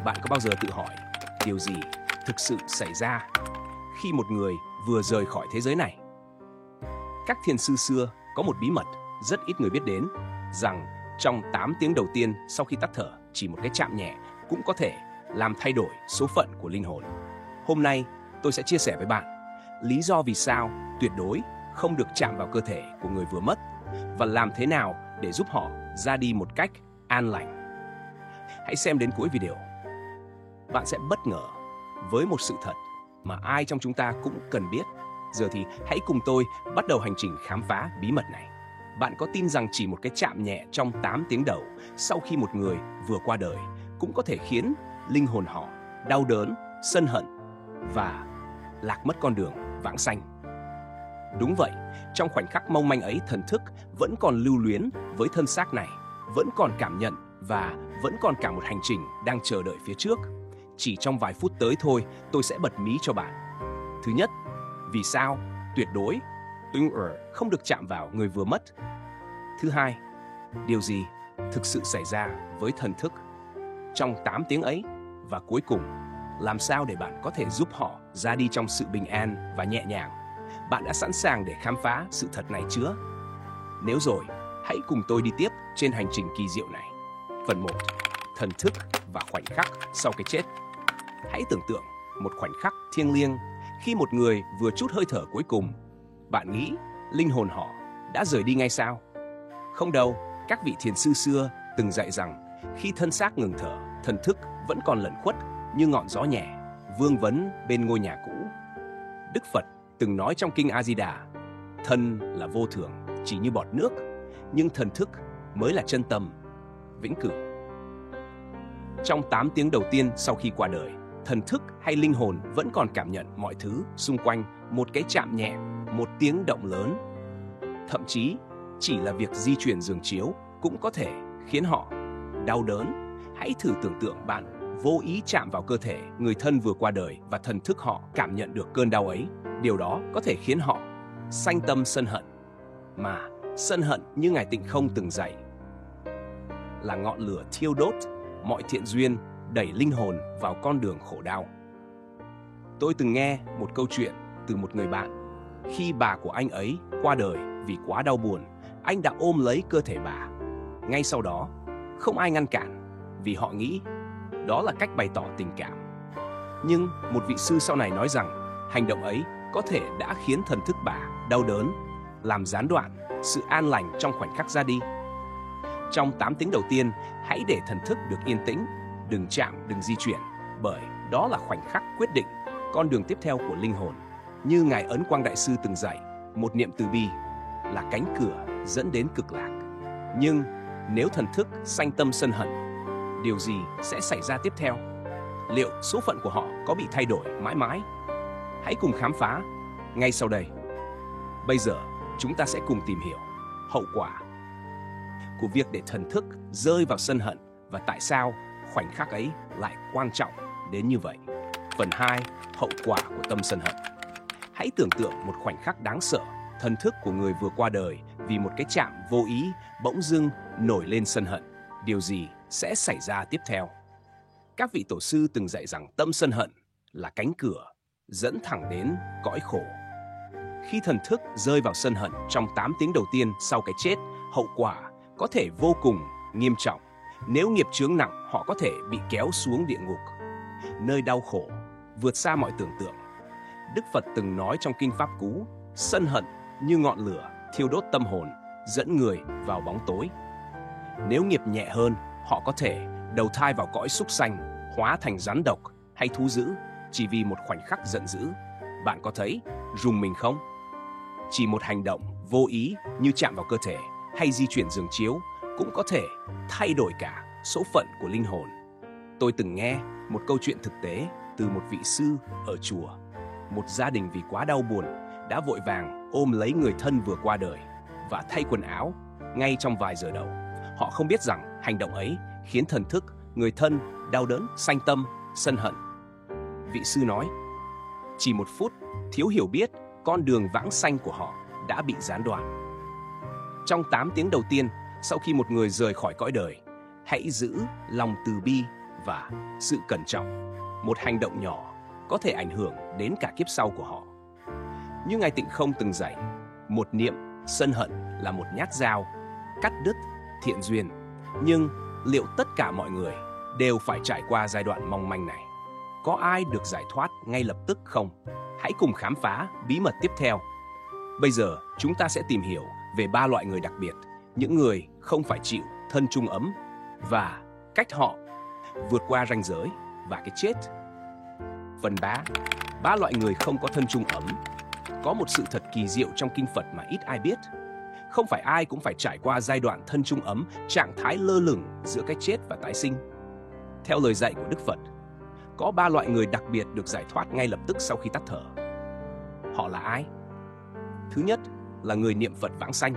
Bạn có bao giờ tự hỏi điều gì thực sự xảy ra khi một người vừa rời khỏi thế giới này? Các thiền sư xưa có một bí mật rất ít người biết đến, rằng trong 8 tiếng đầu tiên sau khi tắt thở, chỉ một cái chạm nhẹ cũng có thể làm thay đổi số phận của linh hồn. Hôm nay, tôi sẽ chia sẻ với bạn lý do vì sao tuyệt đối không được chạm vào cơ thể của người vừa mất và làm thế nào để giúp họ ra đi một cách an lành. Hãy xem đến cuối video. Bạn sẽ bất ngờ với một sự thật mà ai trong chúng ta cũng cần biết. Giờ thì hãy cùng tôi bắt đầu hành trình khám phá bí mật này. Bạn có tin rằng chỉ một cái chạm nhẹ trong 8 tiếng đầu sau khi một người vừa qua đời cũng có thể khiến linh hồn họ đau đớn, sân hận và lạc mất con đường vãng sanh? Đúng vậy, trong khoảnh khắc mong manh ấy, thần thức vẫn còn lưu luyến với thân xác này, vẫn còn cảm nhận và vẫn còn cả một hành trình đang chờ đợi phía trước. Chỉ trong vài phút tới thôi, tôi sẽ bật mí cho bạn. Thứ nhất, vì sao tuyệt đối không được chạm vào người vừa mất? Thứ hai, điều gì thực sự xảy ra với thần thức trong 8 tiếng ấy? Và cuối cùng, làm sao để bạn có thể giúp họ ra đi trong sự bình an và nhẹ nhàng? Bạn đã sẵn sàng để khám phá sự thật này chưa? Nếu rồi, hãy cùng tôi đi tiếp trên hành trình kỳ diệu này. Phần 1. Thần thức và khoảnh khắc sau cái chết. Hãy tưởng tượng một khoảnh khắc thiêng liêng khi một người vừa trút hơi thở cuối cùng. Bạn nghĩ linh hồn họ đã rời đi ngay sao? Không đâu, các vị thiền sư xưa từng dạy rằng khi thân xác ngừng thở, thần thức vẫn còn lẩn khuất như ngọn gió nhẹ, vương vấn bên ngôi nhà cũ. Đức Phật từng nói trong kinh A-di-đà, thân là vô thường, chỉ như bọt nước, nhưng thần thức mới là chân tâm, vĩnh cửu. Trong 8 tiếng đầu tiên sau khi qua đời, thần thức hay linh hồn vẫn còn cảm nhận mọi thứ xung quanh, một cái chạm nhẹ, một tiếng động lớn. Thậm chí, chỉ là việc di chuyển giường chiếu cũng có thể khiến họ đau đớn. Hãy thử tưởng tượng bạn vô ý chạm vào cơ thể người thân vừa qua đời và thần thức họ cảm nhận được cơn đau ấy. Điều đó có thể khiến họ sanh tâm sân hận. Mà sân hận như Ngài Tịnh Không từng dạy là ngọn lửa thiêu đốt mọi thiện duyên, đẩy linh hồn vào con đường khổ đau. Tôi từng nghe một câu chuyện từ một người bạn. Khi bà của anh ấy qua đời vì quá đau buồn, anh đã ôm lấy cơ thể bà. Ngay sau đó, không ai ngăn cản vì họ nghĩ đó là cách bày tỏ tình cảm. Nhưng một vị sư sau này nói rằng hành động ấy có thể đã khiến thần thức bà đau đớn, làm gián đoạn sự an lành trong khoảnh khắc ra đi. Trong 8 tiếng đầu tiên, hãy để thần thức được yên tĩnh, đừng chạm, đừng di chuyển, bởi đó là khoảnh khắc quyết định con đường tiếp theo của linh hồn. Như Ngài Ấn Quang Đại Sư từng dạy, một niệm từ bi là cánh cửa dẫn đến cực lạc. Nhưng nếu thần thức sanh tâm sân hận, điều gì sẽ xảy ra tiếp theo? Liệu số phận của họ có bị thay đổi mãi mãi? Hãy cùng khám phá ngay sau đây. Bây giờ, chúng ta sẽ cùng tìm hiểu hậu quả của việc để thần thức rơi vào sân hận và tại sao khoảnh khắc ấy lại quan trọng đến như vậy. Phần 2. Hậu quả của tâm sân hận. Hãy tưởng tượng một khoảnh khắc đáng sợ, thần thức của người vừa qua đời vì một cái chạm vô ý bỗng dưng nổi lên sân hận. Điều gì sẽ xảy ra tiếp theo? Các vị tổ sư từng dạy rằng tâm sân hận là cánh cửa dẫn thẳng đến cõi khổ. Khi thần thức rơi vào sân hận trong 8 tiếng đầu tiên sau cái chết, hậu quả có thể vô cùng nghiêm trọng. Nếu nghiệp chướng nặng, họ có thể bị kéo xuống địa ngục, nơi đau khổ vượt xa mọi tưởng tượng. Đức Phật từng nói trong kinh Pháp Cú, sân hận như ngọn lửa thiêu đốt tâm hồn, dẫn người vào bóng tối. Nếu nghiệp nhẹ hơn, họ có thể đầu thai vào cõi súc sanh, hóa thành rắn độc hay thú dữ chỉ vì một khoảnh khắc giận dữ. Bạn có thấy rùng mình không? Chỉ một hành động vô ý như chạm vào cơ thể hay di chuyển giường chiếu cũng có thể thay đổi cả số phận của linh hồn. Tôi từng nghe một câu chuyện thực tế từ một vị sư ở chùa. Một gia đình vì quá đau buồn đã vội vàng ôm lấy người thân vừa qua đời và thay quần áo ngay trong vài giờ đầu. Họ không biết rằng hành động ấy khiến thần thức người thân đau đớn, sanh tâm, sân hận. Vị sư nói, chỉ một phút thiếu hiểu biết, con đường vãng sanh của họ đã bị gián đoạn. Trong 8 tiếng đầu tiên sau khi một người rời khỏi cõi đời, hãy giữ lòng từ bi và sự cẩn trọng, một hành động nhỏ có thể ảnh hưởng đến cả kiếp sau của họ. Như Ngài Tịnh Không từng dạy, một niệm sân hận là một nhát dao, cắt đứt thiện duyên. Nhưng liệu tất cả mọi người đều phải trải qua giai đoạn mong manh này? Có ai được giải thoát ngay lập tức không? Hãy cùng khám phá bí mật tiếp theo. Bây giờ chúng ta sẽ tìm hiểu về 3 loại người đặc biệt, những người không phải chịu thân chung ấm và cách họ vượt qua ranh giới và cái chết. Phần 3. 3 loại người không có thân chung ấm. Có một sự thật kỳ diệu trong kinh Phật mà ít ai biết. Không phải ai cũng phải trải qua giai đoạn thân chung ấm, trạng thái lơ lửng giữa cái chết và tái sinh. Theo lời dạy của Đức Phật, có 3 loại người đặc biệt được giải thoát ngay lập tức sau khi tắt thở. Họ là ai? Thứ nhất là người niệm Phật vãng sanh.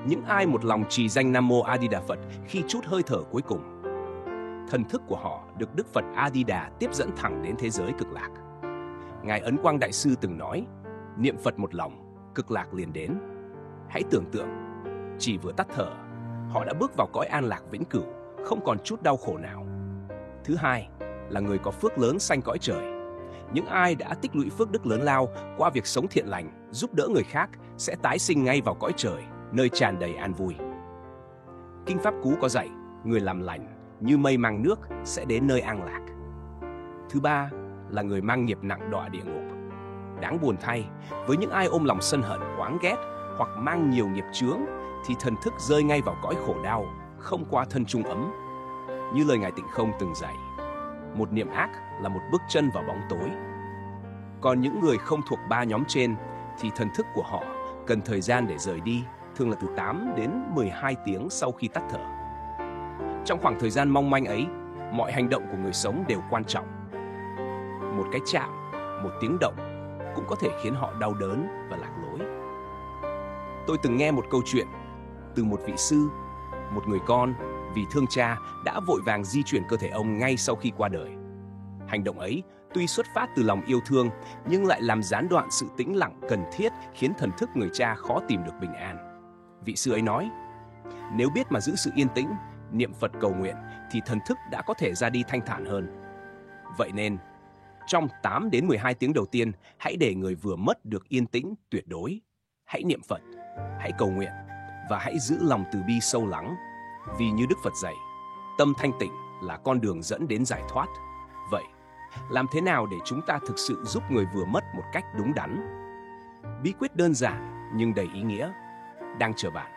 Những ai một lòng trì danh Nam Mô A Di Đà Phật khi trút hơi thở cuối cùng. Thần thức của họ được Đức Phật A Di Đà tiếp dẫn thẳng đến thế giới cực lạc. Ngài Ấn Quang Đại Sư từng nói, niệm Phật một lòng, cực lạc liền đến. Hãy tưởng tượng, chỉ vừa tắt thở, họ đã bước vào cõi an lạc vĩnh cửu, không còn chút đau khổ nào. Thứ hai là người có phước lớn sanh cõi trời. Những ai đã tích lũy phước đức lớn lao qua việc sống thiện lành, giúp đỡ người khác sẽ tái sinh ngay vào cõi trời, nơi tràn đầy an vui. Kinh Pháp Cú có dạy, người làm lành như mây mang nước sẽ đến nơi an lạc. Thứ ba là người mang nghiệp nặng đọa địa ngục. Đáng buồn thay, với những ai ôm lòng sân hận, oán ghét hoặc mang nhiều nghiệp chướng thì thần thức rơi ngay vào cõi khổ đau, không qua thân chung ấm. Như lời Ngài Tịnh Không từng dạy, một niệm ác là một bước chân vào bóng tối. Còn những người không thuộc 3 nhóm trên thì thần thức của họ cần thời gian để rời đi, thường là từ 8 đến 12 tiếng sau khi tắt thở. Trong khoảng thời gian mong manh ấy, mọi hành động của người sống đều quan trọng. Một cái chạm, một tiếng động cũng có thể khiến họ đau đớn và lạc lối. Tôi từng nghe một câu chuyện từ một vị sư, một người con vì thương cha đã vội vàng di chuyển cơ thể ông ngay sau khi qua đời. Hành động ấy tuy xuất phát từ lòng yêu thương nhưng lại làm gián đoạn sự tĩnh lặng cần thiết, khiến thần thức người cha khó tìm được bình an. Vị sư ấy nói, nếu biết mà giữ sự yên tĩnh, niệm Phật cầu nguyện thì thần thức đã có thể ra đi thanh thản hơn. Vậy nên, trong 8 đến 12 tiếng đầu tiên, hãy để người vừa mất được yên tĩnh tuyệt đối. Hãy niệm Phật, hãy cầu nguyện và hãy giữ lòng từ bi sâu lắng. Vì như Đức Phật dạy, tâm thanh tịnh là con đường dẫn đến giải thoát. Vậy, làm thế nào để chúng ta thực sự giúp người vừa mất một cách đúng đắn? Bí quyết đơn giản nhưng đầy ý nghĩa đang chờ bạn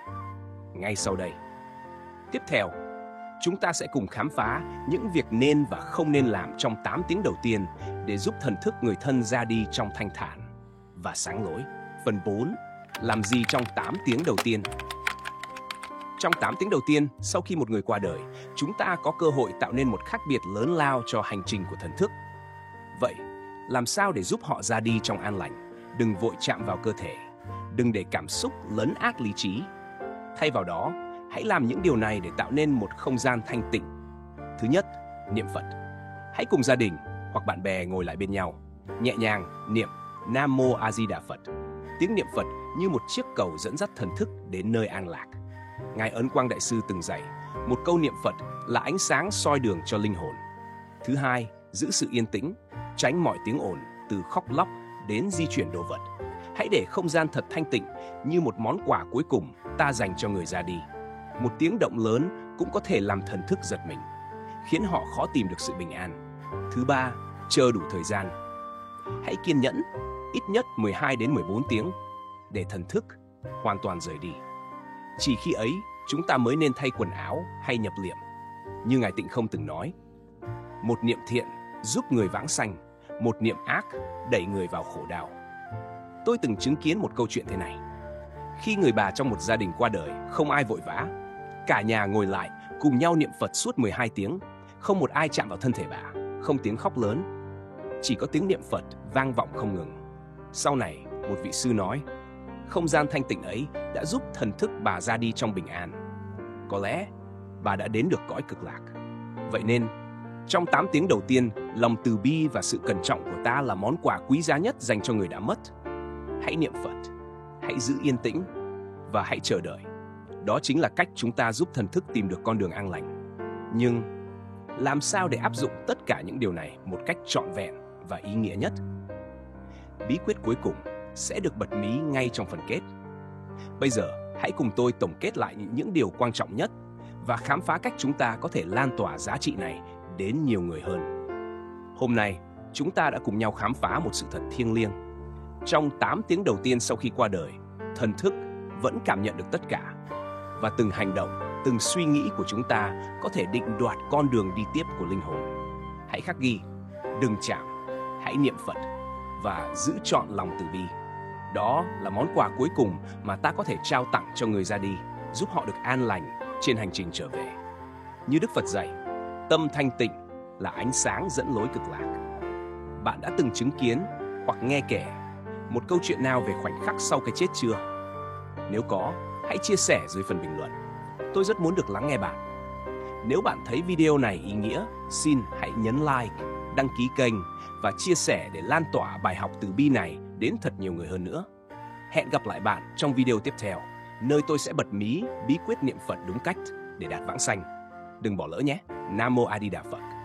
ngay sau đây. Tiếp theo, chúng ta sẽ cùng khám phá những việc nên và không nên làm trong 8 tiếng đầu tiên để giúp thần thức người thân ra đi trong thanh thản và sáng lối. Phần 4. Làm gì trong 8 tiếng đầu tiên? Trong 8 tiếng đầu tiên, sau khi một người qua đời, chúng ta có cơ hội tạo nên một khác biệt lớn lao cho hành trình của thần thức. Vậy, làm sao để giúp họ ra đi trong an lành? Đừng vội chạm vào cơ thể, đừng để cảm xúc lấn át lý trí. Thay vào đó, hãy làm những điều này để tạo nên một không gian thanh tịnh. Thứ nhất, niệm Phật. Hãy cùng gia đình hoặc bạn bè ngồi lại bên nhau, nhẹ nhàng niệm Nam Mô A Di Đà Phật. Tiếng niệm Phật như một chiếc cầu dẫn dắt thần thức đến nơi an lạc. Ngài Ấn Quang Đại Sư từng dạy, một câu niệm Phật là ánh sáng soi đường cho linh hồn. Thứ hai, giữ sự yên tĩnh, tránh mọi tiếng ồn từ khóc lóc đến di chuyển đồ vật. Hãy để không gian thật thanh tịnh như một món quà cuối cùng ta dành cho người ra đi. Một tiếng động lớn cũng có thể làm thần thức giật mình, khiến họ khó tìm được sự bình an. Thứ ba, chờ đủ thời gian. Hãy kiên nhẫn, ít nhất 12 đến 14 tiếng, để thần thức hoàn toàn rời đi. Chỉ khi ấy, chúng ta mới nên thay quần áo hay nhập liệm. Như Ngài Tịnh Không từng nói, một niệm thiện giúp người vãng sanh, một niệm ác đẩy người vào khổ đau. Tôi từng chứng kiến một câu chuyện thế này. Khi người bà trong một gia đình qua đời, không ai vội vã. Cả nhà ngồi lại, cùng nhau niệm Phật suốt 12 tiếng. Không một ai chạm vào thân thể bà, không tiếng khóc lớn. Chỉ có tiếng niệm Phật vang vọng không ngừng. Sau này, một vị sư nói, không gian thanh tịnh ấy đã giúp thần thức bà ra đi trong bình an. Có lẽ, bà đã đến được cõi cực lạc. Vậy nên, trong 8 tiếng đầu tiên, lòng từ bi và sự cẩn trọng của ta là món quà quý giá nhất dành cho người đã mất. Hãy niệm Phật, hãy giữ yên tĩnh và hãy chờ đợi. Đó chính là cách chúng ta giúp thần thức tìm được con đường an lành. Nhưng làm sao để áp dụng tất cả những điều này một cách trọn vẹn và ý nghĩa nhất? Bí quyết cuối cùng sẽ được bật mí ngay trong phần kết. Bây giờ, hãy cùng tôi tổng kết lại những điều quan trọng nhất và khám phá cách chúng ta có thể lan tỏa giá trị này đến nhiều người hơn. Hôm nay, chúng ta đã cùng nhau khám phá một sự thật thiêng liêng. Trong 8 tiếng đầu tiên sau khi qua đời, thần thức vẫn cảm nhận được tất cả. Và từng hành động, từng suy nghĩ của chúng ta có thể định đoạt con đường đi tiếp của linh hồn. Hãy khắc ghi, đừng chạm, hãy niệm Phật và giữ trọn lòng từ bi. Đó là món quà cuối cùng mà ta có thể trao tặng cho người ra đi, giúp họ được an lành trên hành trình trở về. Như Đức Phật dạy, tâm thanh tịnh là ánh sáng dẫn lối cực lạc. Bạn đã từng chứng kiến hoặc nghe kể một câu chuyện nào về khoảnh khắc sau cái chết chưa? Nếu có, hãy chia sẻ dưới phần bình luận. Tôi rất muốn được lắng nghe bạn. Nếu bạn thấy video này ý nghĩa, xin hãy nhấn like, đăng ký kênh và chia sẻ để lan tỏa bài học từ bi này đến thật nhiều người hơn nữa. Hẹn gặp lại bạn trong video tiếp theo, nơi tôi sẽ bật mí bí quyết niệm Phật đúng cách để đạt vãng sanh. Đừng bỏ lỡ nhé. Nam Mô A Di Đà Phật.